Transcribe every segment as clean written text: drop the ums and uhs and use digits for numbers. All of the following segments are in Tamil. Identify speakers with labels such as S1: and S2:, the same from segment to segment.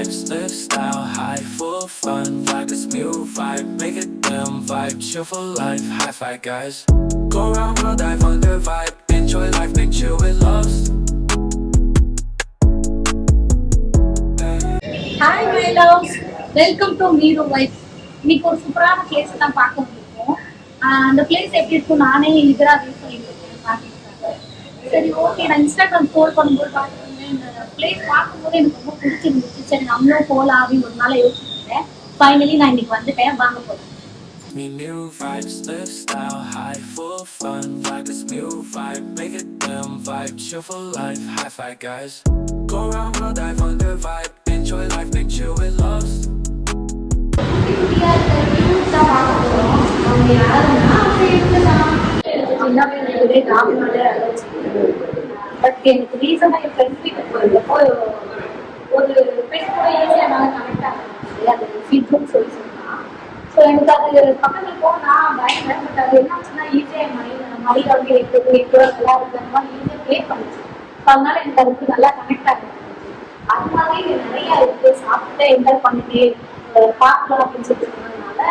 S1: vibes, live style, high, full fun, vibe this new vibe, make it them vibe, chill for life, high five guys. Go round world, dive under vibe, enjoy life, make chill with loves.
S2: Hi my loves, welcome to மீரோ லைஃப். இன்னைக்கு ஒரு சூப்பரான பிளேஸ் தான் பார்க்க முடியும். அந்த பிளேஸ் எப்படி இருக்கும் நானே இதரா சொல்லிட்டு பார்த்துருக்காங்க. சரி ஓகே, நான் இன்ஸ்டாகிராம் ஸ்க்ரோல் பண்ணும்போது பார்த்துருந்தேன். இந்த பிளேஸ் பார்க்கும்போது எனக்கு ரொம்ப பிடிச்சிருந்துச்சு. சரி நம்மளும் போகலாம் அப்படின்னு ஒரு நாள் யோசிச்சுருந்தேன். ஃபைனலி நான் இன்னைக்கு வந்துட்டேன், வாங்க போகிறேன்.
S1: Me new vibes, live style, high, full fun, vibe this new vibe, make it them vibe, chill for life, high five guys. Go round world, dive under vibe, enjoy life, make chill with loves.
S2: But எனக்கு ரீசனா என் ஃப்ரெண்ட்ஸ் வீட்டுக்கு போயிருந்தப்போ ஒரு பெண் கூட ஈஸியாக என்னால் கனெக்ட் ஆகுது. அது ஃபீட்புக் சொல்லி சொன்னான். ஸோ எனக்கு அது பக்கத்தில் போனால் பயங்கர. பட் அது என்ன ஆச்சுன்னா ஈஸியாக என் மடியில் வந்து எட்டு நல்லா இருக்கு, அந்த மாதிரி ஈஸியாக ப்ளே பண்ணிச்சு. ஸோ அதனால எனக்கு அதுக்கு நல்லா கனெக்ட் ஆகுது. அதனாலே இது நிறையா இருக்கு, சாப்பிட்டு என்ஜாய் பண்ணிட்டு பார்க்கலாம் அப்படின்னு சொல்லி சொன்னதுனால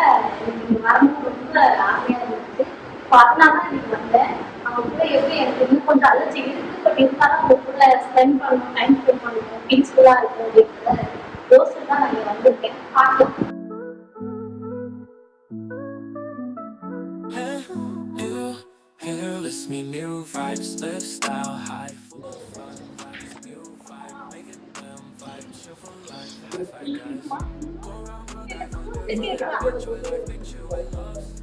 S2: எனக்கு வரணும் ரொம்ப ஆசையாக இருந்துச்சு. ஸோ அதனால எனக்கு வந்தேன். அவங்க கூட எப்படி எனக்கு இன்னும் கொஞ்சம் அலர்ஜி இருக்கு, பட் இருந்தாலும் அவங்க கூட ஸ்பெண்ட் பண்ணணும், டைம் ஸ்பெண்ட் பண்ணணும், பீஸ்ஃபுல்லாக இருக்கும் அப்படிங்கிற யோசிச்சு தான் நான் இங்கே வந்திருக்கேன். பார்க்கலாம்.
S1: List me new vibes, live style, high, full fun, vibes new vibe, make it them vibe, chill for life, high five guys. Go round world, dive under vibe, enjoy life, make chill with loves.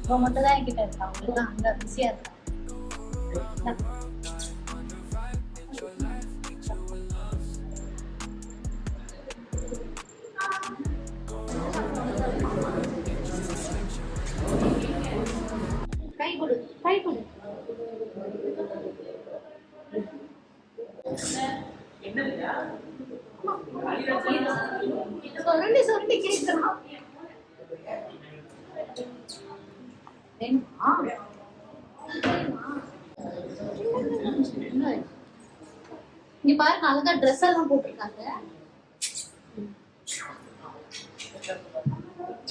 S2: இப்போ மட்டும் தான் என்கிட்ட இருக்கா, அவங்களுக்கு அங்க பிஸியா இருக்கா. கை கொடு, கை கொடு. சொல்லி கேட்கணும். இங்க பாருங்க, அழகா ட்ரெஸ் எல்லாம் போட்டிருக்காங்க.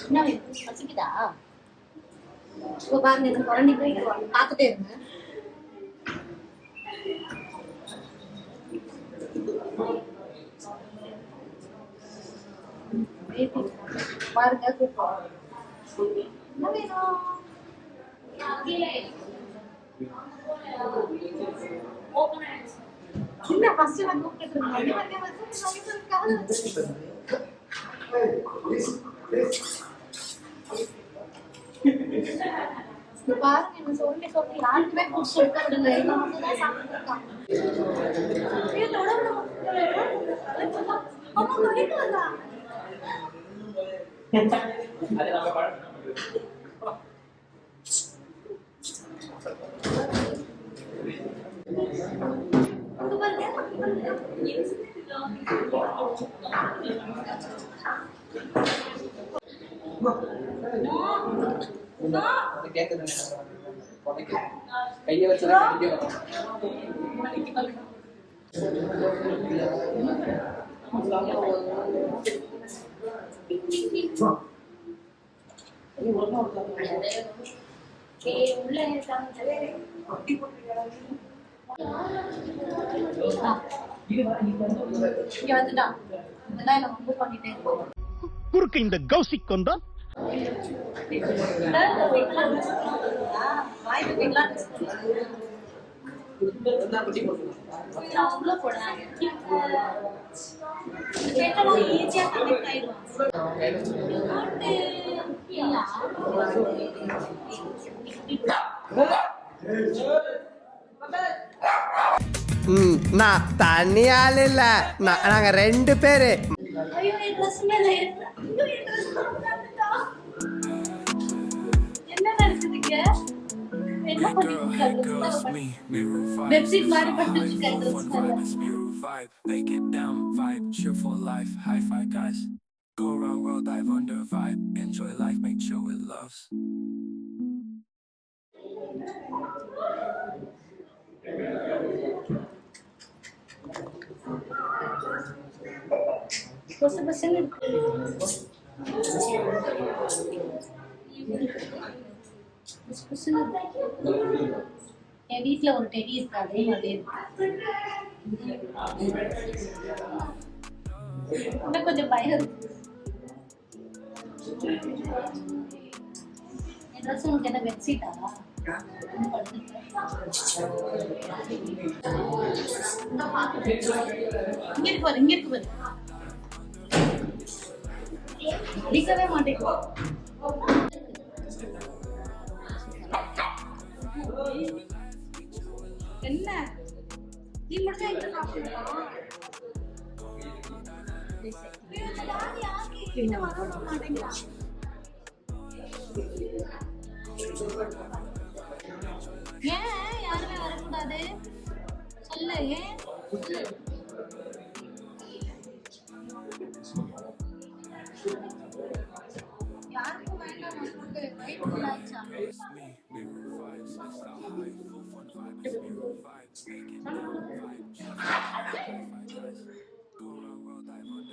S2: என்ன வச்சுக்கிட்டா இப்போ பாருங்க, இந்த குழந்தை போய் பார்த்துட்டே இருங்க. பாருங்க, என்ன வேணும்? என்ன ஃபர்ஸ்ட் நான் கூப்பிட்டு இருந்தேன். பாருங்க, என்ன சொல்லி யாருக்குமே ஃபுட் கொடுக்க விடல. எல்லாம் தான் சாப்பிட்டு இருக்காங்க. கையை வச்சு
S3: குறுக்கு இந்த கௌசிக் கொண்டா
S4: நான் தனியால் இல்ல, நாங்க ரெண்டு பேரு.
S2: என்ன பண்ணிட்டு
S1: Hey girl, it's me, Miru Vibes.
S2: Bedsheet
S1: This
S2: மாதிரி
S1: is
S2: பண்ணி
S1: high,
S2: வச்சிருக்கேன்
S1: full fun
S2: dress
S1: vibe. It's Miru Vibe. Make it down, vibe, cheerful life. High five, guys. Go around world, dive under vibe. Enjoy life, make sure it loves.
S2: பொசு பொசுன்னு இருக்கு. பொசு பொசுன்னு இருக்கு. என் வீட்ல ஒரு டெடி இருக்கு, அதே மாதிரி இருக்கு. இன்னும் கொஞ்சம் பயம் இருக்கு. என் ட்ரெஸ் உனக்கு என்ன பெட்ஷீட்டா? இங்க இருக்கு பாரு, இங்க இருக்கு பாரு. அடிக்கவே மாட்டேங்குது. என்ன நீ மட்டும் எங்க சாப்பிடுறா? ஏன் யாருமே வரக்கூடாது சொல்லு. ஏன் யாருக்கும் வேண்டாம், நமக்கு வயிறு full ஆயிடுச்சா?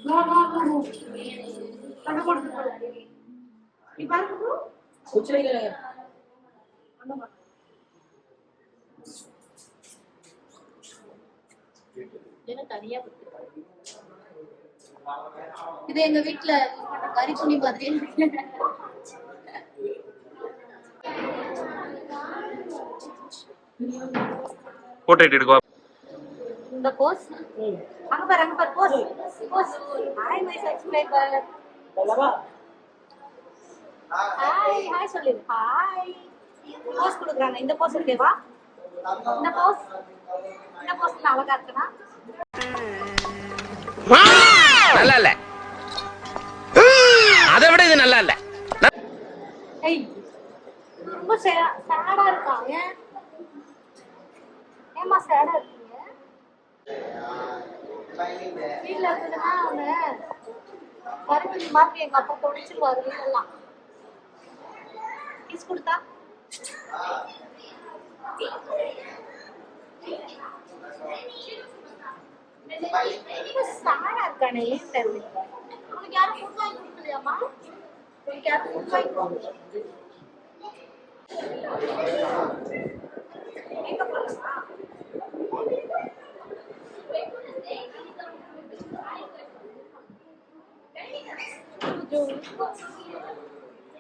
S2: No, no, no, no. கண்ணு போடுறது போல. நீ பாருங்க bro. இது எங்க வீட்ல கறி துணி மாதிரி இருக்கு.
S5: போர்ட்ரேட் எடுக்கவா?
S2: இந்த போஸ் அங்க பாரு pose pose. Hi my subscriber. Hi hi சொல்லு. ஹாய். போஸ் கொடுக்குறாங்க. இந்த போஸ் ஓகேவா? இந்த போஸ் அழகா இருக்குனா?
S4: நல்லா இல்ல, அதை விட இது நல்லா இல்ல.
S2: ஏய் ரொம்ப சேடா இருக்கா? ஏமா சேடா இருக்கீங்க? வீட்டுல இருக்குதுன்னா அவனு கருத்து மாதிரி எங்க அப்பா தொடிச்சிருவாரு வீடெல்லாம். கிஸ் கொடுத்தா சேடா இருக்கானே. ஏன் தெரியல. உனக்கு யாரும் ஃபுட் வாங்கி கொடுக்கலையாமா? உனக்கு யாரும் ஃபுட் வாங்கி கொடுக்கல? எங்க போறா?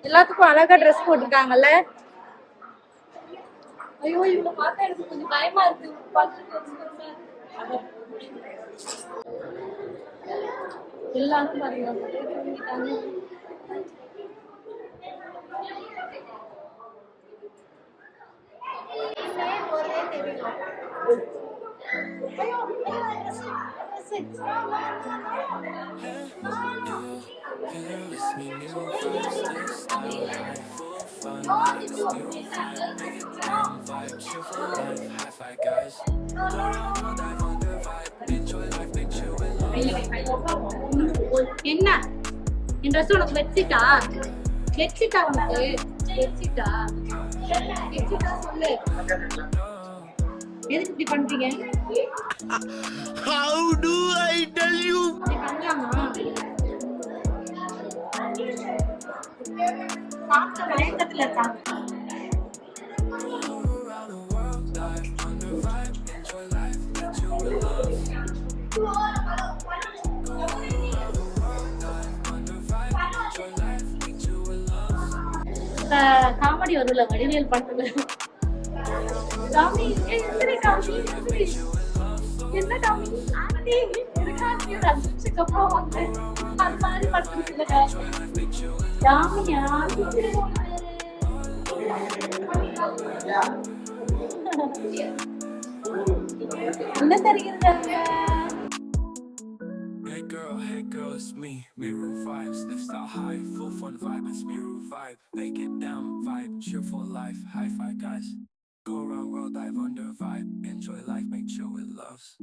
S2: எல்லாத்துக்கும் அழகா ட்ரெஸ் போட்டிருக்காங்கல்ல. ஐயோ இவங்க பார்த்தா எனக்கு கொஞ்சம் பயமா இருக்கு. எல்லாரும் பாருங்க தூங்கிட்டாங்க. ஒரே தெரியல. ஐயோ என்ன என் ட்ரெஸ் உனக்கு பெட்ஷீட்டா? பெட்ஷீட்டா உனக்கு? பெட்ஷீட்டா சொல்லு. எதுக்கு இப்படி பண்றீங்க?
S4: How do I tell you?
S2: இப்படி பண்ணலாமா? சாப்பிட்ட மயக்கத்துல இருக்காங்க. காமெடி வரும்ல வடிவேல் படத்துல. காமெடி என்ன காமெடி? ஆண்டி இருக்காண்டி ஒரு 5 நிமிஷத்துக்கு அப்புறம் வந்து அது மாதிரி படுத்துருக்குல்ல காமெடியா? என்ன தெரிகிறது?
S1: Hey girl, it's me, Miru Vibes. Lifestyle high, full fun vibe. It's Miru Vibe. Make it down, vibe, cheerful life. High five, guys. Go around world, dive under vibe. Enjoy life, make chill with loves.